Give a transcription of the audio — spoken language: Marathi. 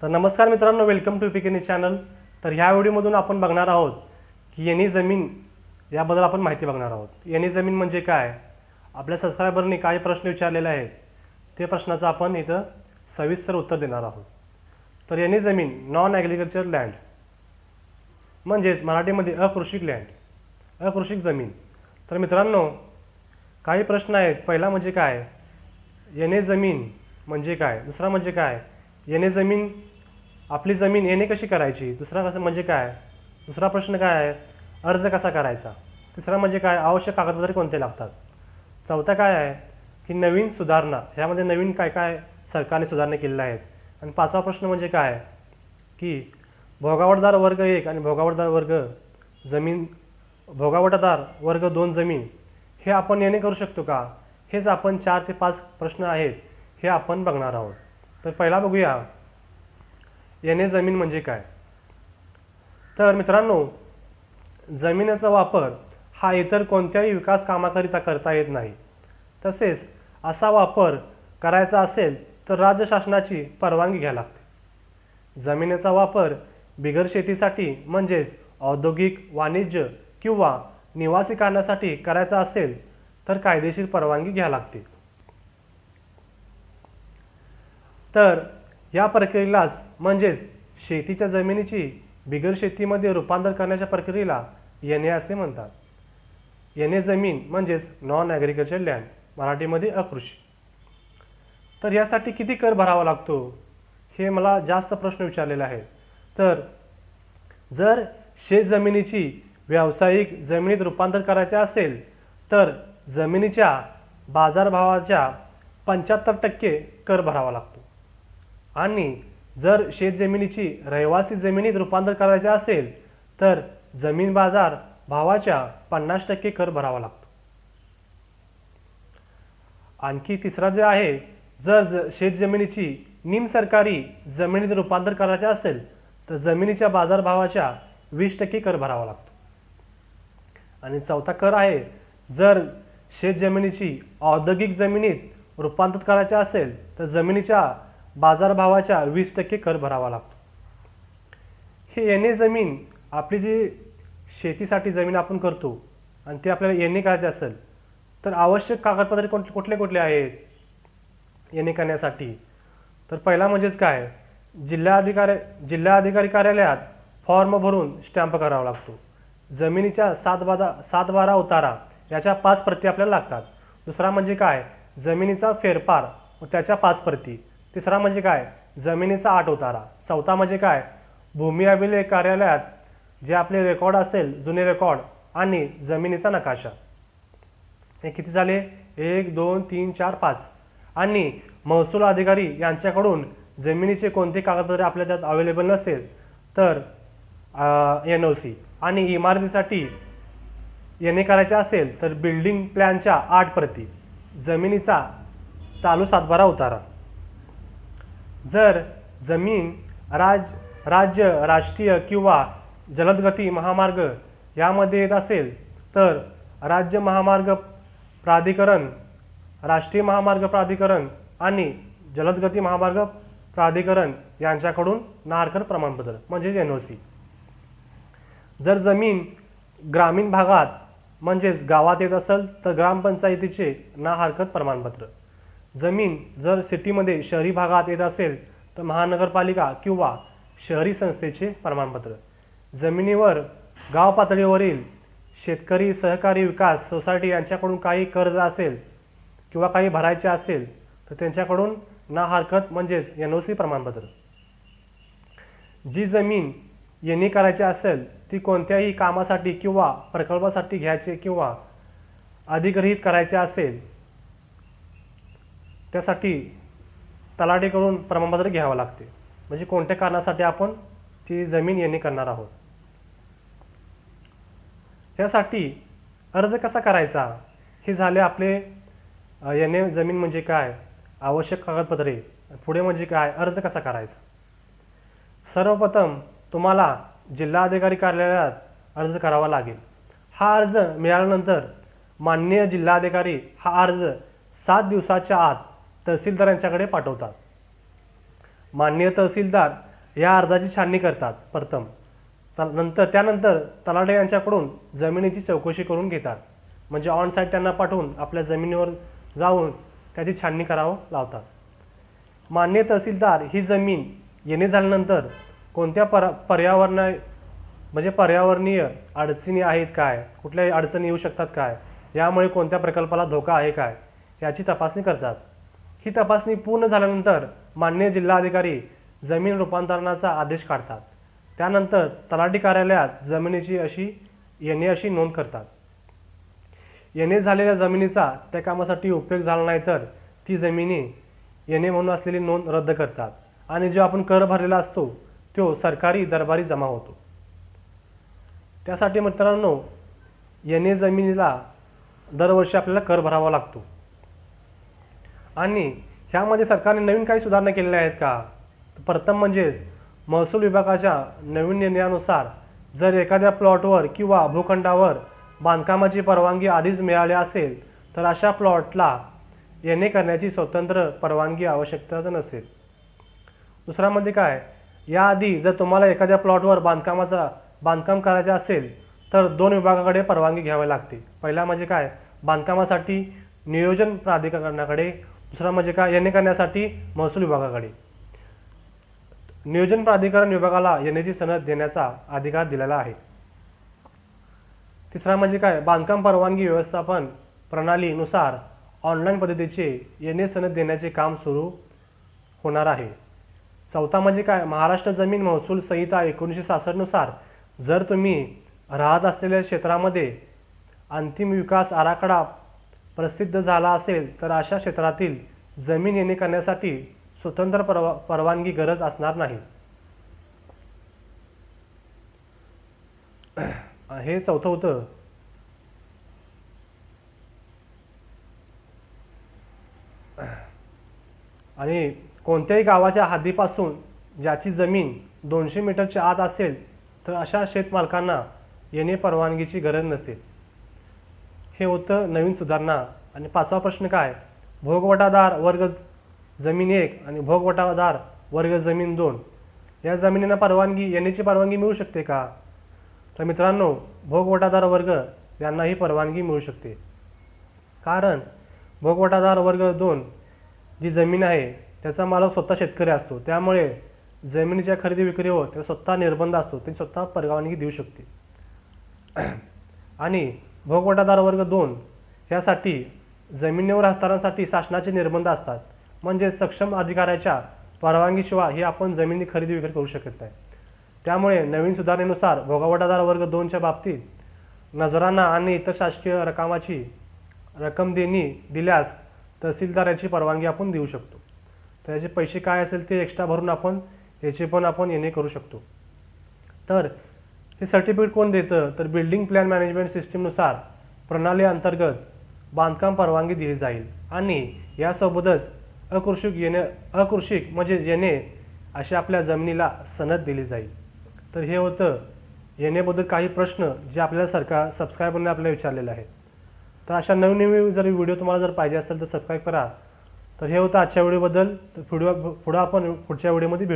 तर नमस्कार मित्रांनो, वेलकम टू पिकेनी चॅनल। तर ह्या व्हिडिओमधून आपण बघणार आहोत की येणी जमीन याबद्दल आपण माहिती बघणार आहोत। येणी जमीन म्हणजे काय, आपल्या सबस्क्रायबरनी काही प्रश्न विचारलेले आहेत, ते प्रश्नाचं आपण इथं सविस्तर उत्तर देणार आहोत। तर येणी जमीन नॉन ॲग्रिकल्चर लँड म्हणजेच मराठीमध्ये अकृषिक लँड, अकृषिक जमीन। तर मित्रांनो, काही प्रश्न आहेत। पहिला म्हणजे काय, येणे जमीन म्हणजे काय, दुसरा म्हणजे काय, येणे जमीन आपली जमीन येणे कशी करायची, दुसरा कसं म्हणजे काय, दुसरा प्रश्न काय आहे, अर्ज कसा करायचा, तिसरा म्हणजे काय, आवश्यक कागदपत्रे कोणते लागतात, चौथा काय आहे की नवीन सुधारणा, ह्यामध्ये नवीन काय काय सरकारने सुधारणा केलेल्या आहेत, आणि पाचवा प्रश्न म्हणजे काय की भोगावटदार वर्ग 1 आणि भोगावटदार वर्ग जमीन, भोगावटदार वर्ग 2 जमीन हे आपण येणे करू शकतो का, हेच आपण 4 ते 5 प्रश्न आहेत हे आपण बघणार आहोत। तर पहिला बघूया येणे जमीन म्हणजे काय। तर मित्रांनो, जमिनीचा वापर हा इतर कोणत्याही विकास कामाकरिता करता येत नाही। तसेच असा वापर करायचा असेल तर राज्य शासनाची परवानगी घ्यावी लागते। जमिनीचा वापर बिगर शेतीसाठी म्हणजेच औद्योगिक, वाणिज्य किंवा निवासी कारणासाठी करायचा असेल तर कायदेशीर परवानगी घ्यावी लागते। तर या प्रक्रियेलाच म्हणजेच शेतीच्या जमिनीची बिगर शेतीमध्ये रूपांतर करण्याच्या प्रक्रियेला येणे असे म्हणतात। येणे जमीन म्हणजेच नॉन ॲग्रिकल्चर लँड, मराठीमध्ये अकृषी। तर यासाठी किती कर भरावा लागतो, हे मला जास्त प्रश्न विचारलेले आहेत। तर जर शेत जमिनीची व्यावसायिक जमिनीत रूपांतर करायचे असेल तर जमिनीच्या बाजारभावाच्या 75% कर भरावा लागतो, आणि जर शेत जमिनीची रहिवासी जमिनीत रूपांतर करायचे असेल तर जमीन बाजार भावाच्या 50% कर भरावा लागतो। आणखी तिसरा जे आहे, जर शेत जमिनीची निमसरकारी जमिनीत रूपांतर करायचे असेल तर जमिनीच्या बाजारभावाच्या 20% कर भरावा लागतो। आणि चौथा कर आहे, जर शेत जमिनीची औद्योगिक जमिनीत रूपांतर करायचे असेल तर जमिनीच्या बाजारभावाच्या 20% कर भरावा लागतो। हे येणे जमीन, आपली जी शेतीसाठी जमीन आपण करतो आणि ते आपल्याला येणे करायचे असेल तर आवश्यक कागदपत्रे कुठले कुठले आहेत येणे करण्यासाठी। तर पहिला म्हणजेच काय, जिल्हाधिकारी कार्यालयात फॉर्म भरून स्टॅम्प करावा लागतो। जमिनीच्या 7/12 उतारा याच्या 5 प्रती आपल्याला लागतात। दुसरा म्हणजे काय, जमिनीचा फेरफार व त्याच्या 5 प्रती। तिसरा म्हणजे काय, जमिनीचा 8 उतारा। चौथा म्हणजे काय, भूमी अभिलेख कार्यालयात जे आपले रेकॉर्ड असेल, जुने रेकॉर्ड आणि जमिनीचा नकाशा। हे किती झाले, 1 2 3 4 5। आणि महसूल अधिकारी यांच्याकडून जमिनीचे कोणते कागदपत्रे आपल्या त्यात अवेलेबल नसेल तर NOC, आणि इमारतीसाठी येणे करायचे असेल तर बिल्डिंग प्लॅनच्या 8 प्रती, जमिनीचा चालू 7/12 उतारा। जर जमीन राज्य, राष्ट्रीय किंवा जलदगती महामार्ग यामध्ये येत असेल तर राज्य महामार्ग प्राधिकरण, राष्ट्रीय महामार्ग प्राधिकरण आणि जलदगती महामार्ग प्राधिकरण यांच्याकडून ना हरकत प्रमाणपत्र म्हणजे NOC। जर जमीन ग्रामीण भागात म्हणजेच गावात येत असेल तर ग्रामपंचायतीचे ना हरकत प्रमाणपत्र। जमीन जर सिटीमध्ये, शहरी भागात येत असेल तर महानगरपालिका किंवा शहरी संस्थेचे प्रमाणपत्र। जमिनीवर गाव पातळीवरील शेतकरी सहकारी विकास सोसायटी यांच्याकडून काही कर्ज असेल किंवा काही भरायचे असेल तर त्यांच्याकडून ना हरकत म्हणजेच NOC प्रमाणपत्र। जी जमीन येणे करायची असेल ती कोणत्याही कामासाठी किंवा प्रकल्पासाठी घ्यायचे किंवा अधिग्रहित करायचे असेल त्यासाठी तलाठीकडून प्रमाणपत्र घ्यावं लागते, म्हणजे कोणत्या कारणासाठी आपण ती जमीन येणे करणार आहोत। यासाठी अर्ज कसा करायचा, हे झाले आपले येणे जमीन म्हणजे काय, आवश्यक कागदपत्रे। पुढे म्हणजे काय, अर्ज कसा करायचा। सर्वप्रथम तुम्हाला जिल्हाधिकारी कार्यालयात अर्ज करावा लागेल। हा अर्ज मिळाल्यानंतर माननीय जिल्हाधिकारी हा अर्ज 7 दिवसाच्या आत तहसीलदार यांच्याकडे पाठवतात। माननीय तहसीलदार या अर्जाची छाननी करतात प्रथम. त्यानंतर तलाठी यांच्याकडून जमिनीची चौकशी करून घेतात. म्हणजे ऑन साईट त्यांना पाठवून आपल्या जमिनीवर जाऊन त्याची छाननी करावं लावतात. मान्य तहसीलदार ही जमीन येणे झाल्यानंतर कोणत्या पर्यावरणीय अडचणी आहेत काय, कुठल्याही अडचणी येऊ शकतात काय, यामुळे कोणत्या प्रकल्पाला धोका आहे काय याची तपासणी करतात. ही तपासणी पूर्ण झाल्यानंतर मान्य जिल्हाधिकारी जमीन रूपांतरणाचा आदेश काढतात. त्यानंतर तलाठी कार्यालयात जमिनीची अशी नोंद करतात. येणे झालेल्या जमिनीचा त्या कामासाठी उपयोग झाला नाही तर ती जमिनी येणे म्हणून असलेली नोंद रद्द करतात आणि जो आपण कर भरलेला असतो तो सरकारी दरबारी जमा होतो. त्यासाठी मित्रांनो येणे जमिनीला दरवर्षी आपल्याला कर भरावा लागतो. आणि ह्यामध्ये सरकारने नवीन काही सुधारणा केलेल्या आहेत का? प्रथम म्हणजेच महसूल विभागाच्या नवीन निर्णयानुसार जर एखाद्या प्लॉटवर किंवा भूखंडावर बांधकामाची परवानगी आधीच मिळाली असेल तर अशा प्लॉटला येणे करण्याची स्वतंत्र परवानगी आवश्यकता नसेल. दुसरा म्हणजे काय, याआधी जर तुम्हाला एखाद्या प्लॉटवर बांधकाम करायचे असेल तर 2 विभागाकडे परवानगी घ्यावी लागते. पहिला म्हणजे काय, बांधकामासाठी नियोजन प्राधिकरणाकडे. दुसरा म्हणजे काय, येणे करण्यासाठी महसूल विभागाकडे. नियोजन प्राधिकरण विभागाला येण्याची सनद देण्याचा अधिकार दिलेला आहे. तिसरा म्हणजे काय, बांधकाम परवानगी व्यवस्थापन प्रणालीनुसार ऑनलाईन पद्धतीचे येणे सनद देण्याचे काम सुरू होणार आहे. चौथा म्हणजे काय, महाराष्ट्र जमीन महसूल संहिता 1966 नुसार जर तुम्ही राहत असलेल्या क्षेत्रामध्ये अंतिम विकास आराखडा प्रसिद्ध झाला असेल तर अशा क्षेत्रातील जमीन येणे करण्यासाठी स्वतंत्र परवानगी गरज असणार नाही. हे चौथं होतं. आणि कोणत्याही गावाच्या हद्दीपासून ज्याची जमीन 200 मीटरच्या आत असेल तर अशा शेतमालकांना येणे परवानगीची गरज नसेल. हे होतं नवीन सुधारणा. आणि 5वा प्रश्न काय, भोगवटादार वर्ग जमीन 1 आणि भोगवटादार वर्ग जमीन 2 या जमिनींना येण्याची परवानगी मिळू शकते का? तर मित्रांनो भोगवटादार वर्ग यांनाही परवानगी मिळू शकते. कारण भोगवटादार वर्ग 2 जी जमीन आहे त्याचा मालक स्वतः शेतकरी असतो. त्यामुळे जमिनीच्या खरेदी विक्रीवर त्याचा स्वतः निर्बंध असतो, ते स्वतः परवानगी देऊ शकते. आणि भोगवटादार वर्ग 2 यासाठी जमिनीवर हस्तांतरणासाठी शासनाचे निर्बंध असतात. म्हणजे सक्षम अधिकाऱ्याच्या परवानगीशिवाय ही आपण जमिनी खरेदी विक्री करू शकत नाही. त्यामुळे नवीन सुधारणेनुसार भोगवटादार वर्ग 2च्या बाबतीत नजराना आणि इतर शासकीय रक्कम देणी दिल्यास तहसीलदार याची परवानगी आपण देऊ शकतो. तर याचे पैसे काय असेल ते एक्स्ट्रा भरून आपण याचे पण आपण येणे करू शकतो. तर हे सर्टिफिकेट कोण देतं, तर बिल्डिंग प्लॅन मॅनेजमेंट सिस्टीमनुसार प्रणाली अंतर्गत बांधकाम परवानगी दिली जाईल. आणि यासोबतच अकृषिक म्हणजे येणे अशी आपल्या जमिनीला सनद दिली जाईल. तर हे होतं येण्याबद्दल काही प्रश्न जे आपल्याला सबस्क्रायबरने आपल्याला विचारलेले आहेत. तर अशा नवीन जर व्हिडिओ तुम्हाला जर पाहिजे असेल तर सबस्क्राईब करा. तर हे होतं आजच्या व्हिडिओबद्दल. तर पुढे आपण पुढच्या व्हिडिओमध्ये भेटू.